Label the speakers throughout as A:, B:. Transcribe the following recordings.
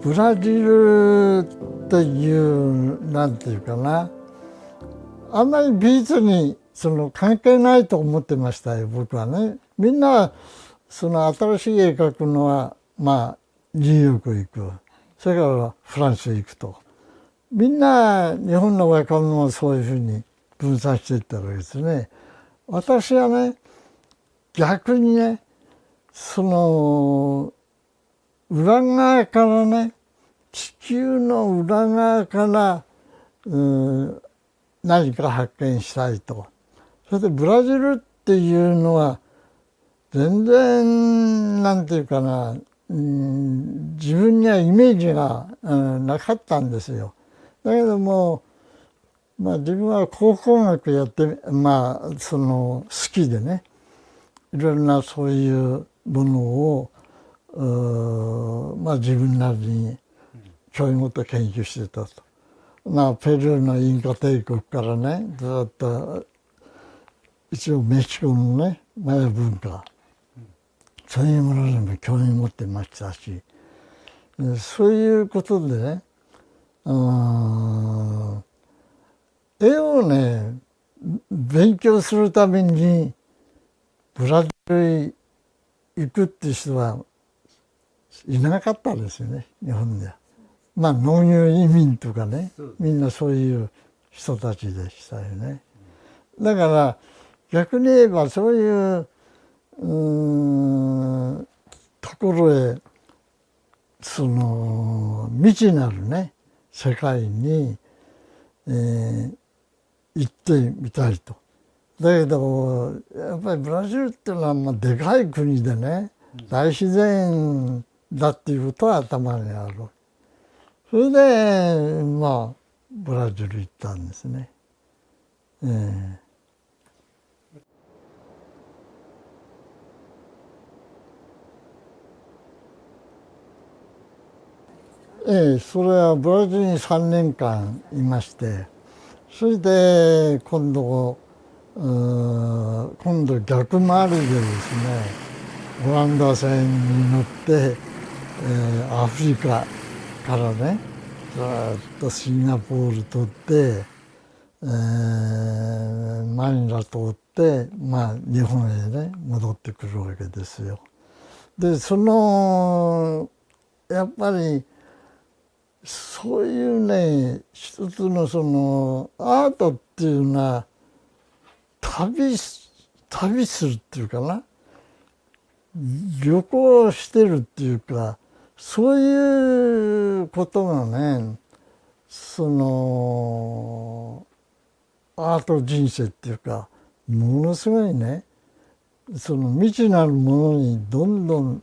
A: ブラジルっていうなんていうかな、あんまり美術に関係ないと思ってましたよ、僕はね。みんな新しい絵描くのはニューヨーク行く、それからフランス行くと、みんな日本の若者はそういうふうに分散していったわけですね。私はね、逆にね、裏側からね、地球の裏側から何か発見したいと。それでブラジルっていうのは全然なんていうかな、自分にはイメージがなかったんですよ。だけども、自分は考古学やって好きでね、いろんなそういうものを自分なりに興味持って研究してたと。ペルーのインカ帝国からね、ずっと一応メキシコのね、マヤ文化、そういうものにも興味持ってましたし、そういうことでね、絵をね、勉強するためにブラジルへ行くっていう人はいなかったですよね、日本では。農業移民とかね、みんなそういう人たちでしたよね。だから逆に言えばそういうところへ未知なるね世界に、行ってみたいと。だけどやっぱりブラジルっていうのはでかい国でね、大自然だっていうことは頭にある。それでブラジル行ったんですね。それはブラジルに3年間いまして、それで今度逆回りでですね、オランダ船に乗って、アフリカからね、ずっとシンガポール通って、マニラ通って、日本へね、戻ってくるわけですよ。で、やっぱり、そういうね、一つのアートっていうのは、旅するっていうかな、旅行してるっていうか、そういうことがね、アート人生っていうか、ものすごいね、未知なるものにどんどん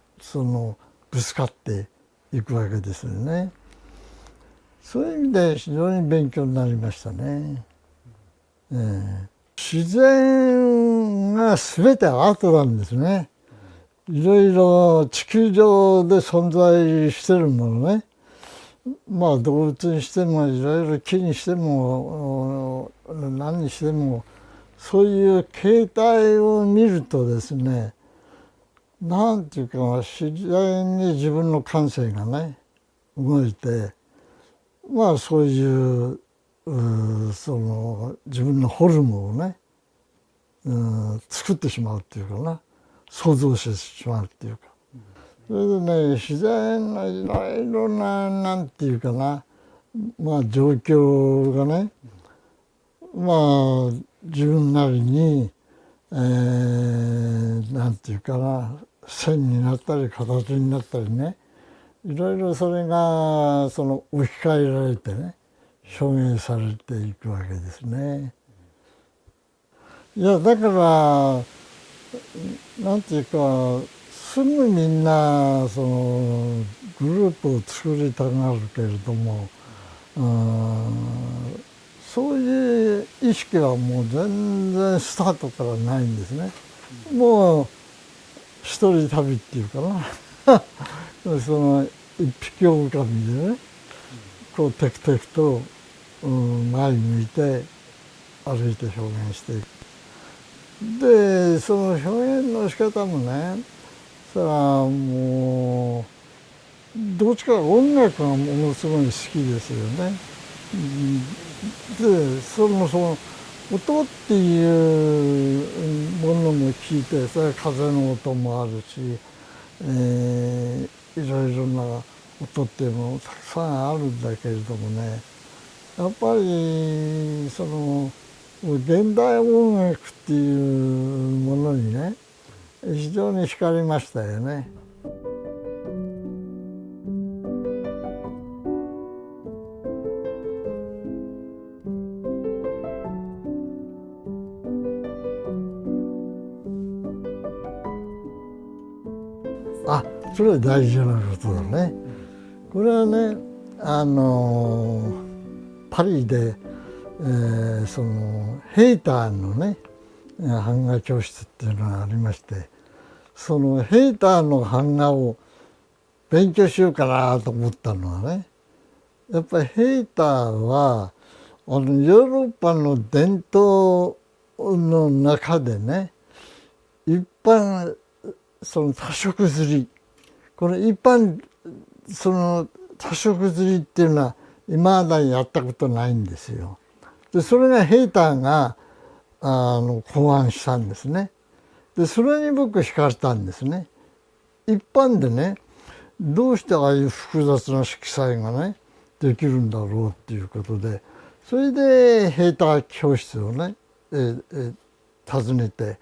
A: ぶつかっていくわけですよね。そういう意味で非常に勉強になりましたね。自然が全てアートなんですね。いろいろ地球上で存在してるものね。動物にしてもいろいろ木にしても何にしても、そういう形態を見るとですね、なんていうか自然に自分の感性がね動いて、そういう自分のフォルムをね、作ってしまうっていうかな、想像してしまうっていうか、それでね、自然のいろいろななんていうかな、状況がね、自分なりに、なんていうかな、線になったり形になったりね、いろいろそれが置き換えられてね、表現されていくわけですね。いや、だからなんていうか、すぐみんなグループを作りたがるけれども、そういう意識はもう全然スタートからないんですね。もう一人旅っていうかな一匹狼でね、こうテクテクと、前向いて歩いて表現していく。でその表現の仕方もね、それはもどっちか音楽がものすごい好きですよね。で、その音っていうものも聞いて、それは風の音もあるし、いろいろな音っていうのもたくさんあるんだけれどもね、やっぱりその現代音楽っていうものにね、非常に惹かれましたよね。あ、それは大事なことだね。これはね、パリで、そのヘイターのね版画教室っていうのがありまして、そのヘイターの版画を勉強しようかなと思ったのはね、やっぱりヘイターはヨーロッパの伝統の中でね、一般その多色刷り、この一般その多色刷りっていうのは今までやったことないんですよ。でそれがヘイターが考案したんですね。でそれに僕惹かれたんですね。一般でね、どうしてああいう複雑な色彩がねできるんだろうっていうことで、それでヘイター教室をね、訪ねて、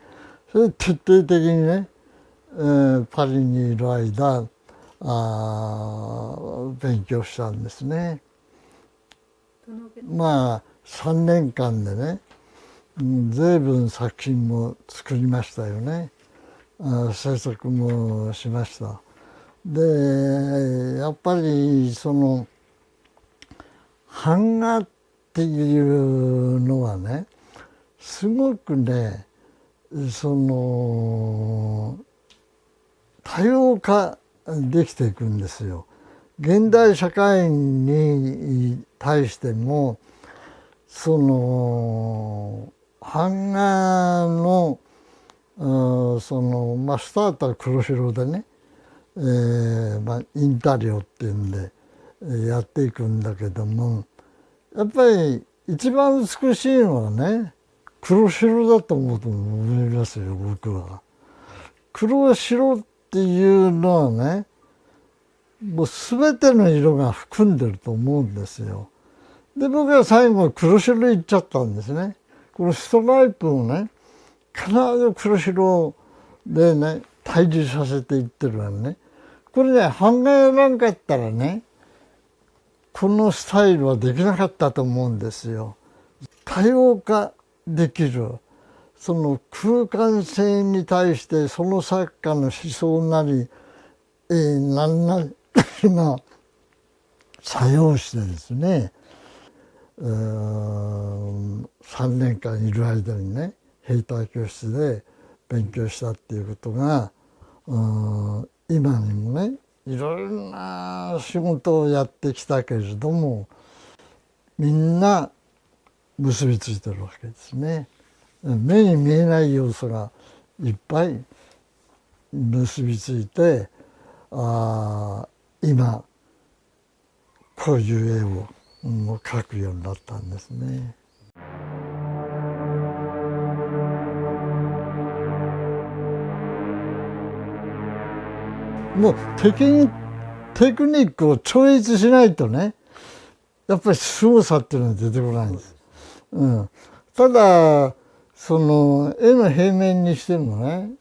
A: それで徹底的にね、パリにいる間勉強したんですね。まあ3年間でね、随分作品も作りましたよね。制作もしました。でやっぱりその版画っていうのはね、すごくね、その多様化できていくんですよ。現代社会に対してもその版画のそのスタートは黒白でね、インタリオっていうんでやっていくんだけども、やっぱり一番美しいのはね黒白だと思いますよ、僕は。黒白っていうのはね、もう全ての色が含んでると思うんですよ。で僕は最後黒白いっちゃったんですね。このストライプをね必ず黒白でね対峙させていってるわね。これね版画やらんかったらねこのスタイルはできなかったと思うんですよ。多様化できる、その空間性に対してその作家の思想なり、何なりが作用してですね、3年間いる間にねヘイター教室で勉強したっていうことが、今にもねいろいろな仕事をやってきたけれどもみんな結びついてるわけですね。目に見えない要素がいっぱい結びついて、今こういう絵を描くようになったんですね。もうテクニックを超越しないとね、やっぱり凄さっていうのは出てこないんです。ただその絵の平面にしてもね、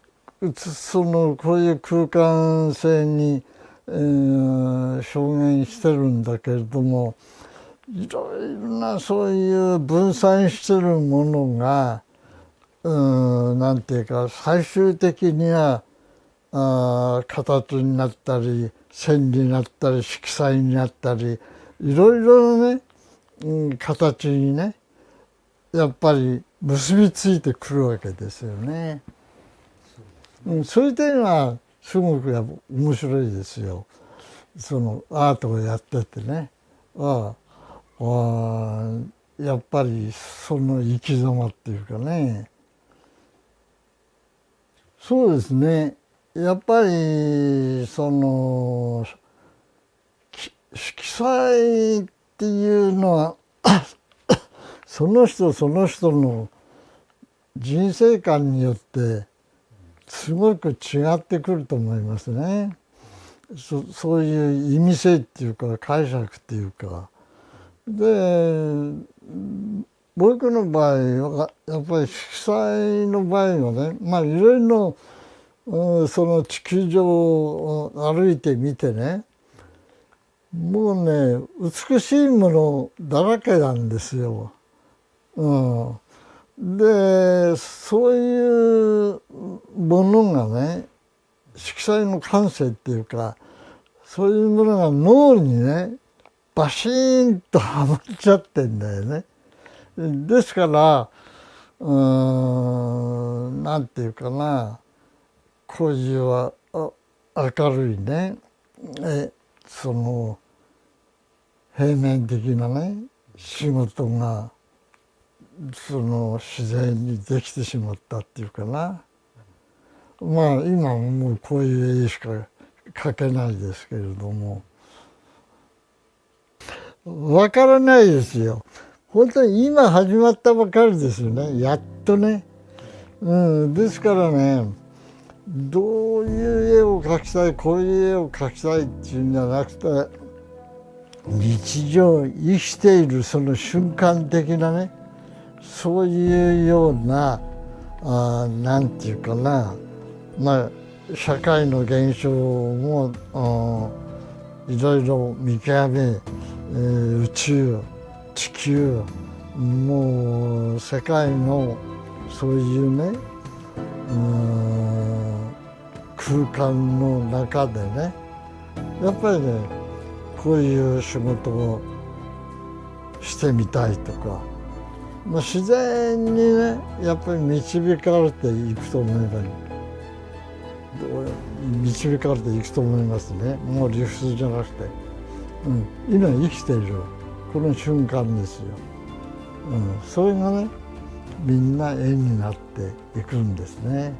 A: そのこういう空間性に、表現してるんだけれども、いろいろなそういう分散してるものが、なんていうか最終的には形になったり線になったり色彩になったりいろいろなね、形にねやっぱり結びついてくるわけですよね。そういう点はすごく面白いですよ。そのアートをやっててね、やっぱりその生き様っていうかね。そうですね。やっぱりその色彩っていうのはその人その人の人生観によってすごく違ってくると思いますね。そういう意味性っていうか解釈っていうかで、僕の場合はやっぱり色彩の場合はね、まあいろいろその地球上を歩いてみてね、もうね美しいものだらけなんですよ。でそういうものがね、色彩の感性っていうかそういうものが脳にねバシーンとはまっちゃってんだよね。ですからなんていうかな、こういうは明るいねその平面的なね仕事がその自然にできてしまったっていうかな。まあ今もうこういう絵しか描けないですけれども、わからないですよ。本当に今始まったばかりですよね、やっとね。ですからね、どういう絵を描きたい、こういう絵を描きたいっていうんじゃなくて、日常生きているその瞬間的なね、そういうようななんていうかな、まあ社会の現象もいろいろ見極め、宇宙地球もう世界のそういうね空間の中でね、やっぱりねこういう仕事をしてみたいとか、まあ、自然にねやっぱり導かれていくと思えば導かれていくと思いますね。もう理屈じゃなくて、今生きているこの瞬間ですよ。それがねみんな絵になっていくんですね。